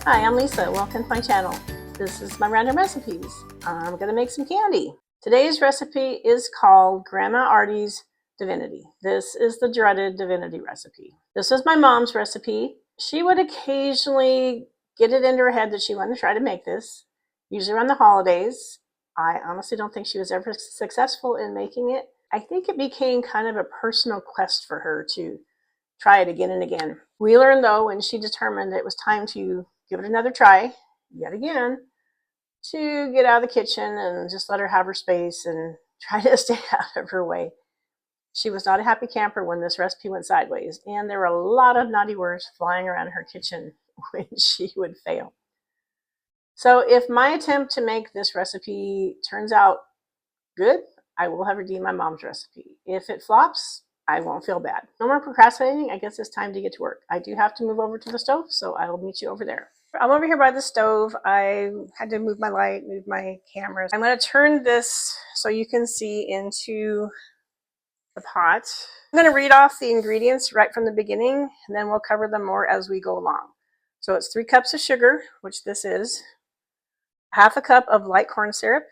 Hi, I'm Lisa. Welcome to my channel. This is my random recipes. I'm going to make some candy. Today's recipe is called Grandma Ardie's Divinity. This is the dreaded Divinity recipe. This is my mom's recipe. She would occasionally get it into her head that she wanted to try to make this, usually around the holidays. I honestly don't think she was ever successful in making it. I think it became kind of a personal quest for her to try it again and again. We learned though when she determined it was time to give it another try, yet again, to get out of the kitchen and just let her have her space and try to stay out of her way. She was not a happy camper when this recipe went sideways, and there were a lot of naughty words flying around her kitchen when she would fail. So if my attempt to make this recipe turns out good, I will have redeemed my mom's recipe. If it flops, I won't feel bad. No more procrastinating. I guess it's time to get to work. I do have to move over to the stove, so I will meet you over there. I'm over here by the stove. I had to move my light, move my cameras. I'm going to turn this so you can see into the pot. I'm going to read off the ingredients right from the beginning, and then we'll cover them more as we go along. So it's 3 cups of sugar, which this is, half a cup of light corn syrup,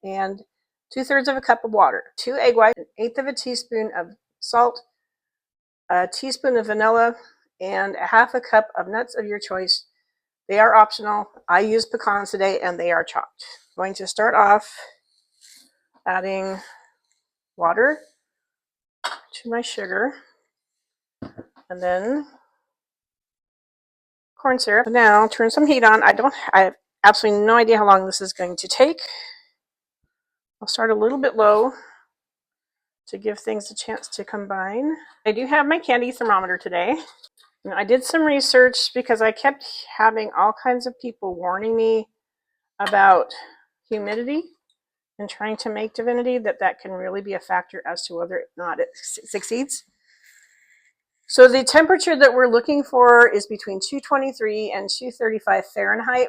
and 2/3 of a cup of water, 2 egg whites, 1/8 of a teaspoon of salt, a teaspoon of vanilla, and a half a cup of nuts of your choice. They are optional. I use pecans today and they are chopped. I'm going to start off adding water to my sugar and then corn syrup. Now turn some heat on. I have absolutely no idea how long this is going to take. I'll start a little bit low to give things a chance to combine. I do have my candy thermometer today. I did some research because I kept having all kinds of people warning me about humidity and trying to make Divinity, that can really be a factor as to whether or not it succeeds. So the temperature that we're looking for is between 223 and 235 Fahrenheit.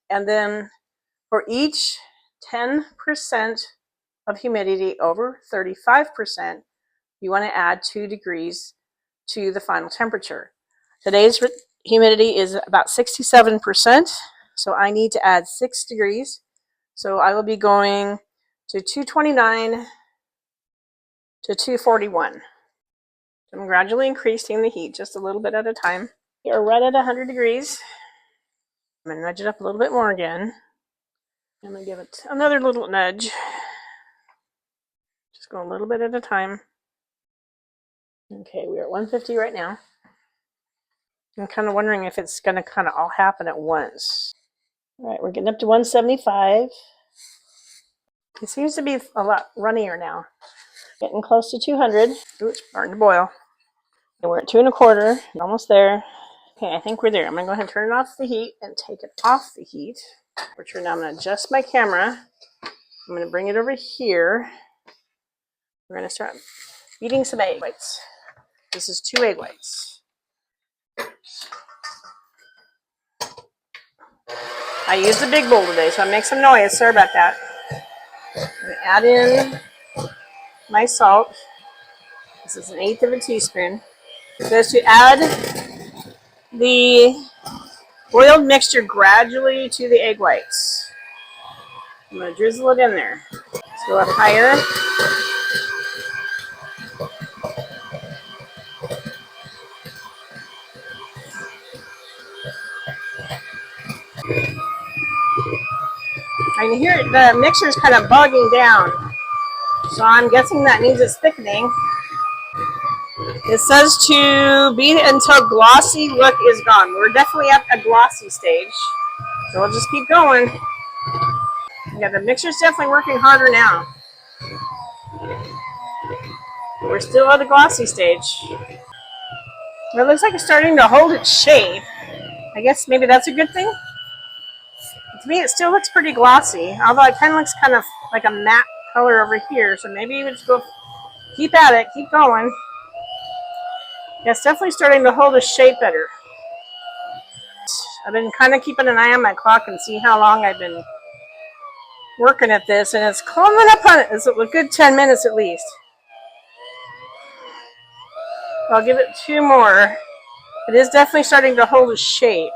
And then for each 10% of humidity over 35%, you want to add 2 degrees to the final temperature. Today's humidity is about 67%, so I need to add 6 degrees. So I will be going to 229 to 241. So I'm gradually increasing the heat just a little bit at a time. You're right at 100 degrees. I'm going to nudge it up a little bit more again. I'm going to give it another little nudge. Just go a little bit at a time. Okay, we're at 150 right now. I'm kind of wondering if it's going to kind of all happen at once. All right, we're getting up to 175. It seems to be a lot runnier now. Getting close to 200. Ooh, it's starting to boil. And we're at 2 1/4, almost there. Okay, I think we're there. I'm going to go ahead and turn off the heat and take it off the heat. Now I'm going to adjust my camera. I'm going to bring it over here. We're going to start beating some egg whites. This is 2 egg whites. I used the big bowl today, so I make some noise. Sorry about that. I'm going to add in my salt. This is 1/8 of a teaspoon. So to add the boiled mixture gradually to the egg whites. I'm going to drizzle it in there. Let's go up higher. I can hear the mixture is kind of bogging down, so I'm guessing that means it's thickening. It says to beat it until glossy look is gone. We're definitely at a glossy stage, so we'll just keep going. Yeah, the mixture's definitely working harder now. We're still at the glossy stage. Well, it looks like it's starting to hold its shape. I guess maybe that's a good thing. To me, it still looks pretty glossy, although it kind of looks kind of like a matte color over here. So maybe we just go, keep at it, keep going. Yeah, it's definitely starting to hold its shape better. I've been kind of keeping an eye on my clock and see how long I've been working at this, and it's coming up on it. It's a good 10 minutes at least. I'll give it 2 more. It is definitely starting to hold its shape.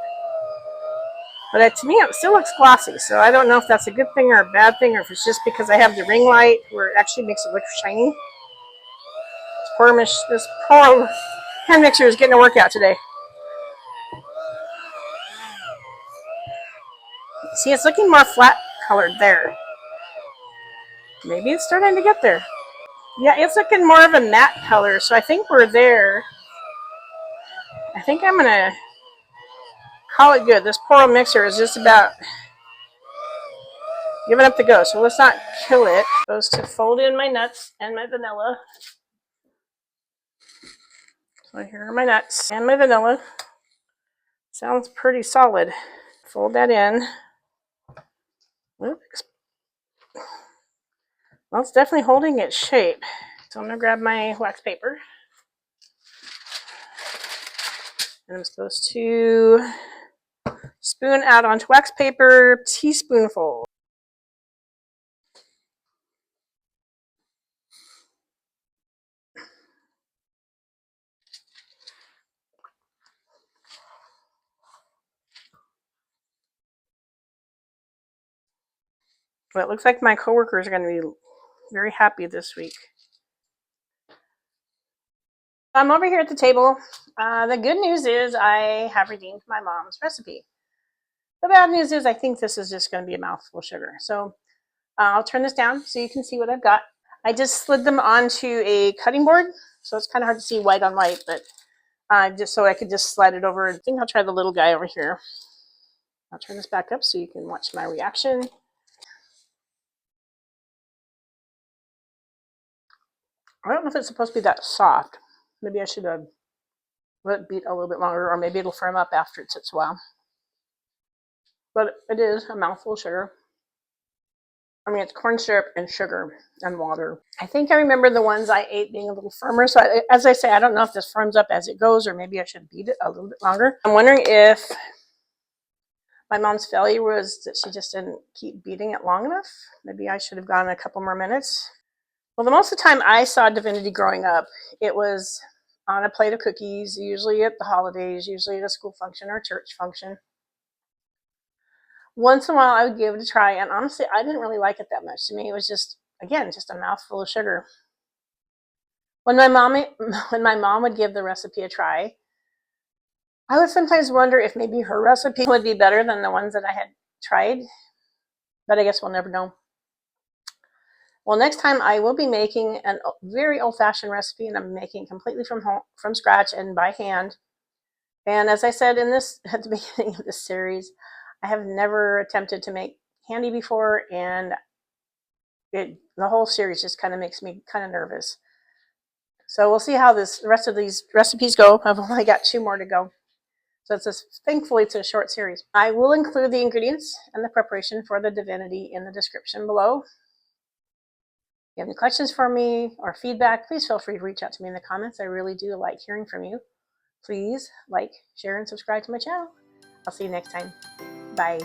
But to me, it still looks glossy. So I don't know if that's a good thing or a bad thing, or if it's just because I have the ring light where it actually makes it look shiny. This poor hand mixer is getting a workout today. See, it's looking more flat colored there. Maybe it's starting to get there. Yeah, it's looking more of a matte color, so I think we're there. I think I'm gonna call it good. This Poro mixer is just about giving up the ghost, so let's not kill it. I'm supposed to fold in my nuts and my vanilla. So here are my nuts and my vanilla. Sounds pretty solid. Fold that in. Oops. Well, it's definitely holding its shape. So I'm gonna grab my wax paper. And I'm supposed to spoon out onto wax paper, teaspoonful. Well, it looks like my coworkers are going to be very happy this week. I'm over here at the table. The good news is I have redeemed my mom's recipe. The bad news is I think this is just going to be a mouthful of sugar. So I'll turn this down so you can see what I've got. I just slid them onto a cutting board, so it's kind of hard to see white on white, but just so I could just slide it over. I think I'll try the little guy over here. I'll turn this back up so you can watch my reaction. I don't know if it's supposed to be that soft. Maybe I should have let it beat a little bit longer, or maybe it'll firm up after it sits a while. But it is a mouthful of sugar. I mean, it's corn syrup and sugar and water. I think I remember the ones I ate being a little firmer. So as I say, I don't know if this firms up as it goes, or maybe I should beat it a little bit longer. I'm wondering if my mom's failure was that she just didn't keep beating it long enough. Maybe I should have gone a couple more minutes. Well, the most of the time I saw Divinity growing up, it was on a plate of cookies, usually at the holidays, usually at a school function or a church function. Once in a while I would give it a try, and honestly, I didn't really like it that much. To me, it was just, again, just a mouthful of sugar. When my mom would give the recipe a try, I would sometimes wonder if maybe her recipe would be better than the ones that I had tried, but I guess we'll never know. Well, next time I will be making a very old-fashioned recipe, and I'm making completely from scratch and by hand. And as I said in this at the beginning of this series, I have never attempted to make candy before, and the whole series just kind of makes me kind of nervous. So we'll see how the rest of these recipes go. I've only got 2 more to go. So thankfully it's a short series. I will include the ingredients and the preparation for the Divinity in the description below. If you have any questions for me or feedback, please feel free to reach out to me in the comments. I really do like hearing from you. Please like, share, and subscribe to my channel. I'll see you next time. Bye.